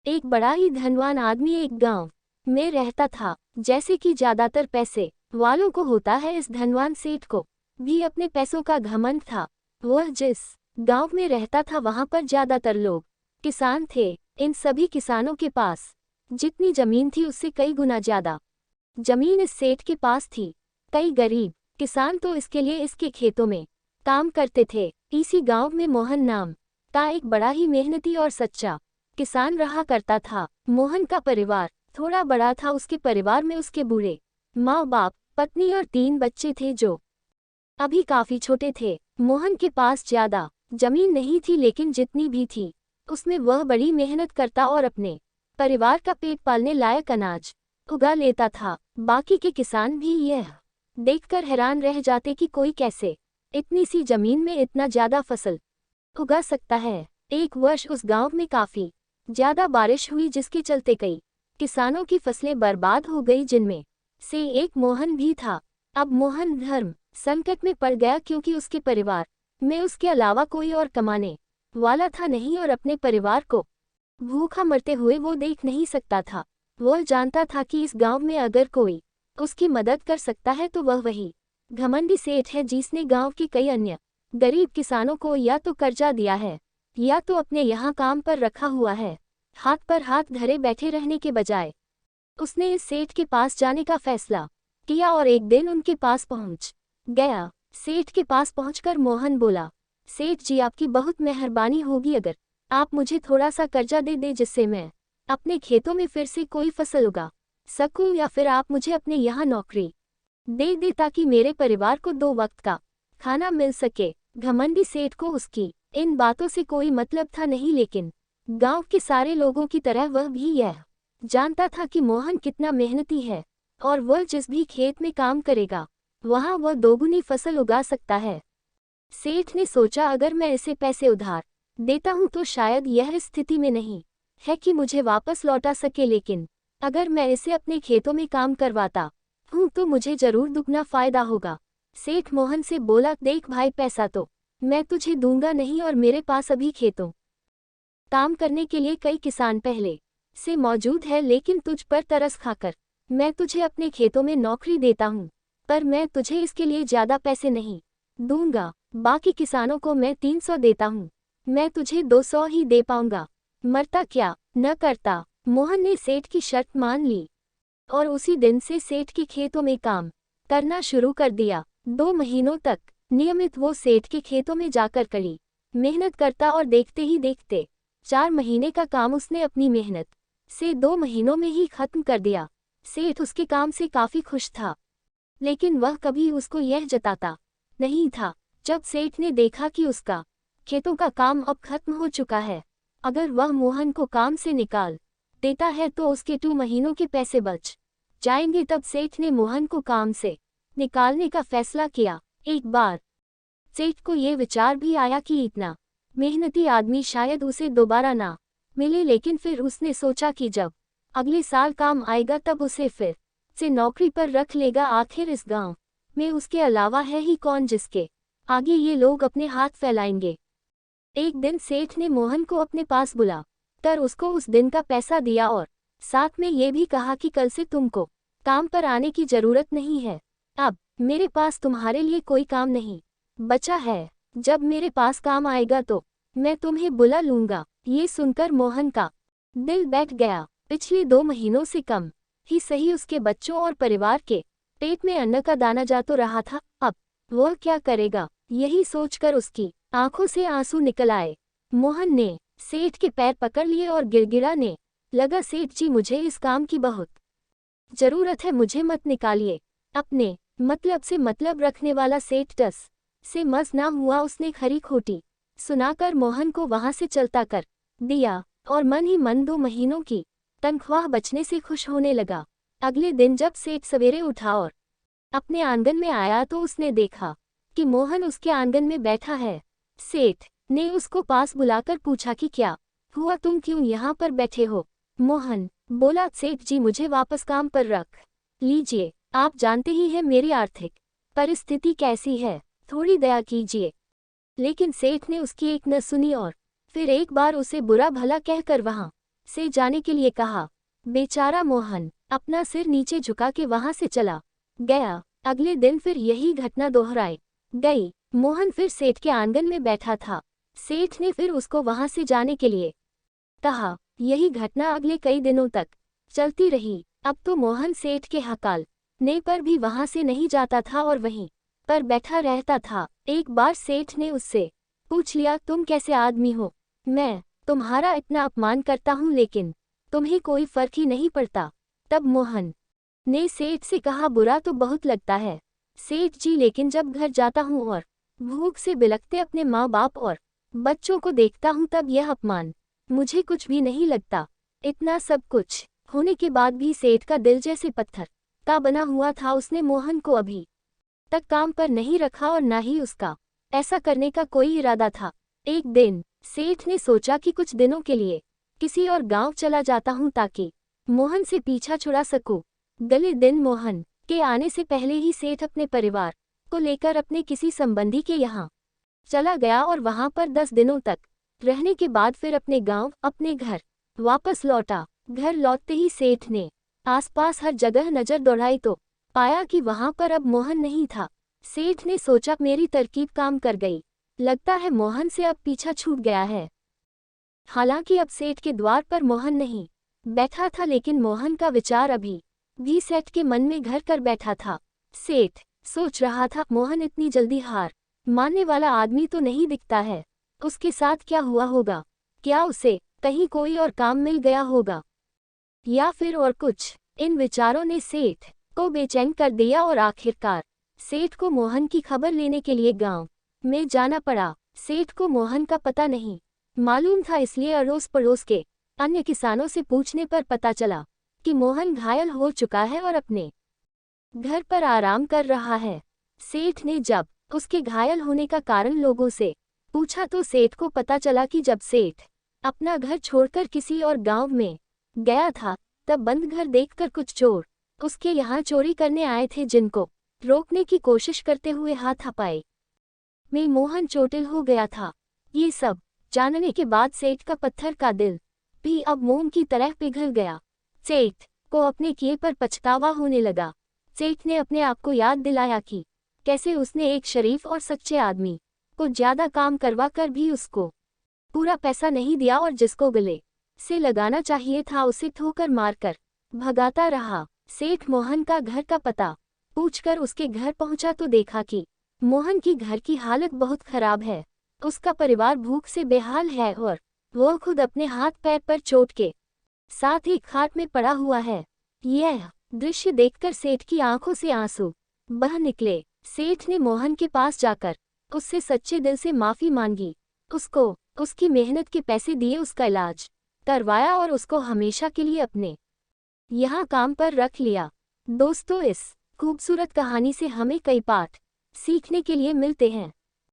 एक बड़ा ही धनवान आदमी एक गांव में रहता था। जैसे कि ज्यादातर पैसे वालों को होता है, इस धनवान सेठ को भी अपने पैसों का घमंड था। वह जिस गांव में रहता था वहां पर ज्यादातर लोग किसान थे। इन सभी किसानों के पास जितनी जमीन थी उससे कई गुना ज्यादा जमीन इस सेठ के पास थी। कई गरीब किसान तो इसके लिए इसके खेतों में काम करते थे। इसी गांव में मोहन नाम का एक बड़ा ही मेहनती और सच्चा किसान रहा करता था। मोहन का परिवार थोड़ा बड़ा था। उसके परिवार में उसके बूढ़े माँ बाप, पत्नी और 3 बच्चे थे जो अभी काफी छोटे थे। मोहन के पास ज्यादा जमीन नहीं थी, लेकिन जितनी भी थी उसमें वह बड़ी मेहनत करता और अपने परिवार का पेट पालने लायक अनाज उगा लेता था। बाकी के किसान भी यह देखकर हैरान रह जाते कि कोई कैसे इतनी सी जमीन में इतना ज्यादा फसल उगा सकता है। एक वर्ष उस गांव में काफी ज्यादा बारिश हुई, जिसके चलते कई किसानों की फसलें बर्बाद हो गई, जिनमें से एक मोहन भी था। अब मोहन धर्म संकट में पड़ गया, क्योंकि उसके परिवार में उसके अलावा कोई और कमाने वाला था नहीं और अपने परिवार को भूखा मरते हुए वो देख नहीं सकता था। वह जानता था कि इस गांव में अगर कोई उसकी मदद कर सकता है तो वह वही घमंडी सेठ है, जिसने गांव के कई अन्य गरीब किसानों को या तो कर्जा दिया है या तो अपने यहाँ काम पर रखा हुआ है। हाथ पर हाथ धरे बैठे रहने के बजाय उसने इस सेठ के पास जाने का फैसला किया और एक दिन उनके पास पहुंच गया। सेठ के पास पहुंचकर मोहन बोला, सेठ जी, आपकी बहुत मेहरबानी होगी अगर आप मुझे थोड़ा सा कर्जा दे दे, जिससे मैं अपने खेतों में फिर से कोई फसल उगा सकूं, या फिर आप मुझे अपने यहाँ नौकरी दे दे ताकि मेरे परिवार को 2 वक्त का खाना मिल सके। घमंडी सेठ को उसकी इन बातों से कोई मतलब था नहीं, लेकिन गांव के सारे लोगों की तरह वह भी यह जानता था कि मोहन कितना मेहनती है और वह जिस भी खेत में काम करेगा वहां वह 2 गुनी फसल उगा सकता है। सेठ ने सोचा, अगर मैं इसे पैसे उधार देता हूं तो शायद यह इस स्थिति में नहीं है कि मुझे वापस लौटा सके, लेकिन अगर मैं इसे अपने खेतों में काम करवाता हूं तो मुझे जरूर दुगना फायदा होगा। सेठ मोहन से बोला, देख भाई, पैसा तो मैं तुझे दूंगा नहीं और मेरे पास अभी खेतों काम करने के लिए कई किसान पहले से मौजूद है, लेकिन तुझ पर तरस खाकर मैं तुझे अपने खेतों में नौकरी देता हूँ, पर मैं तुझे इसके लिए ज्यादा पैसे नहीं दूंगा। बाकी किसानों को मैं 300 देता हूँ, मैं तुझे 200 ही दे पाऊंगा। मरता क्या न करता। मोहन ने सेठ की शर्त मान ली और उसी दिन से सेठ के खेतों में काम करना शुरू कर दिया। 2 महीनों तक नियमित वो सेठ के खेतों में जाकर कड़ी मेहनत करता और देखते ही देखते 4 महीने का काम उसने अपनी मेहनत से 2 महीनों में ही खत्म कर दिया। सेठ उसके काम से काफी खुश था, लेकिन वह कभी उसको यह जताता नहीं था। जब सेठ ने देखा कि उसका खेतों का काम अब खत्म हो चुका है, अगर वह मोहन को काम से निकाल देता है तो उसके 2 महीनों के पैसे बच जाएंगे, तब सेठ ने मोहन को काम से निकालने का फैसला किया। एक बार सेठ को ये विचार भी आया कि इतना मेहनती आदमी शायद उसे दोबारा ना मिले, लेकिन फिर उसने सोचा कि जब अगले साल काम आएगा तब उसे फिर से नौकरी पर रख लेगा। आखिर इस गांव में उसके अलावा है ही कौन जिसके आगे ये लोग अपने हाथ फैलाएंगे। एक दिन सेठ ने मोहन को अपने पास बुला कर उसको उस दिन का पैसा दिया और साथ में ये भी कहा कि कल से तुमको काम पर आने की जरूरत नहीं है। अब मेरे पास तुम्हारे लिए कोई काम नहीं बचा है। जब मेरे पास काम आएगा तो मैं तुम्हें बुला लूंगा। ये सुनकर मोहन का दिल बैठ गया। पिछले 2 महीनों से कम ही सही उसके बच्चों और परिवार के पेट में अन्न का दाना जा तो रहा था, अब वह क्या करेगा, यही सोचकर उसकी आंखों से आंसू निकल आए। मोहन ने सेठ के पैर पकड़ लिए और गिड़गिड़ाने लगा, सेठ जी, मुझे इस काम की बहुत जरूरत है, मुझे मत निकालिए। अपने मतलब से मतलब रखने वाला सेठ टस से मस ना हुआ। उसने खरी खोटी सुनाकर मोहन को वहां से चलता कर दिया और मन ही मन 2 महीनों की तनख्वाह बचने से खुश होने लगा। अगले दिन जब सेठ सवेरे उठा और अपने आंगन में आया तो उसने देखा कि मोहन उसके आंगन में बैठा है। सेठ ने उसको पास बुलाकर पूछा कि क्या हुआ, तुम क्यों यहाँ पर बैठे हो। मोहन बोला, सेठ जी, मुझे वापस काम पर रख लीजिए, आप जानते ही हैं मेरी आर्थिक परिस्थिति कैसी है, थोड़ी दया कीजिए। लेकिन सेठ ने उसकी एक न सुनी और फिर एक बार उसे बुरा भला कहकर वहां से जाने के लिए कहा। बेचारा मोहन अपना सिर नीचे झुका के वहां से चला गया। अगले दिन फिर यही घटना दोहराई गई। मोहन फिर सेठ के आंगन में बैठा था। सेठ ने फिर उसको वहां से जाने के लिए कहा। यही घटना अगले कई दिनों तक चलती रही। अब तो मोहन सेठ के हकालने पर भी वहां से नहीं जाता था और वहीं पर बैठा रहता था। एक बार सेठ ने उससे पूछ लिया, तुम कैसे आदमी हो? मैं तुम्हारा इतना अपमान करता हूँ लेकिन तुम्हें कोई फर्क ही नहीं पड़ता। तब मोहन ने सेठ से कहा, बुरा तो बहुत लगता है सेठ जी, लेकिन जब घर जाता हूँ और भूख से बिलखते अपने माँ बाप और बच्चों को देखता हूँ तब यह अपमान मुझे कुछ भी नहीं लगता। इतना सब कुछ होने के बाद भी सेठ का दिल जैसे पत्थर का बना हुआ था। उसने मोहन को अभी तक काम पर नहीं रखा और न ही उसका ऐसा करने का कोई इरादा था। एक दिन सेठ ने सोचा कि कुछ दिनों के लिए किसी और गांव चला जाता हूं ताकि मोहन से पीछा छुड़ा सकूं। अगले दिन मोहन के आने से पहले ही सेठ अपने परिवार को लेकर अपने किसी संबंधी के यहाँ चला गया और वहां पर 10 दिनों तक रहने के बाद फिर अपने गांव अपने घर वापस लौटा। घर लौटते ही सेठ ने आसपास हर जगह नजर दौड़ाई तो पाया कि वहां पर अब मोहन नहीं था। सेठ ने सोचा, मेरी तरकीब काम कर गई, लगता है मोहन से अब पीछा छूट गया है। हालांकि अब सेठ के द्वार पर मोहन नहीं बैठा था, लेकिन मोहन का विचार अभी भी सेठ के मन में घर कर बैठा था। सेठ सोच रहा था, मोहन इतनी जल्दी हार मानने वाला आदमी तो नहीं दिखता है। उसके साथ क्या हुआ होगा? क्या उसे कहीं कोई और काम मिल गया होगा या फिर और कुछ? इन विचारों ने सेठ को बेचैन कर दिया और आखिरकार सेठ को मोहन की खबर लेने के लिए गांव में जाना पड़ा। सेठ को मोहन का पता नहीं मालूम था, इसलिए अड़ोस पड़ोस के अन्य किसानों से पूछने पर पता चला कि मोहन घायल हो चुका है और अपने घर पर आराम कर रहा है। सेठ ने जब उसके घायल होने का कारण लोगों से पूछा तो सेठ को पता चला कि जब सेठ अपना घर छोड़कर किसी और गांव में गया था तब बंद घर देखकर कुछ चोर उसके यहाँ चोरी करने आए थे, जिनको रोकने की कोशिश करते हुए हाथापाई में मोहन चोटिल हो गया था। ये सब जानने के बाद सेठ का पत्थर का दिल भी अब मोम की तरह पिघल गया। सेठ को अपने किए पर पछतावा होने लगा। सेठ ने अपने आप को याद दिलाया कि कैसे उसने एक शरीफ और सच्चे आदमी को ज्यादा काम करवा कर भी उसको पूरा पैसा नहीं दिया और जिसको गले से लगाना चाहिए था उसे ठोकर मारकर भगाता रहा। सेठ मोहन का घर का पता पूछकर उसके घर पहुंचा तो देखा कि मोहन की घर की हालत बहुत खराब है। उसका परिवार भूख से बेहाल है और वो खुद अपने हाथ पैर पर चोट के साथ एक खाट में पड़ा हुआ है। यह दृश्य देखकर सेठ की आंखों से आंसू बह निकले। सेठ ने मोहन के पास जाकर उससे सच्चे दिल से माफी मांगी, उसको उसकी मेहनत के पैसे दिए, उसका इलाज करवाया और उसको हमेशा के लिए अपने यहाँ काम पर रख लिया। दोस्तों, इस खूबसूरत कहानी से हमें कई पाठ सीखने के लिए मिलते हैं।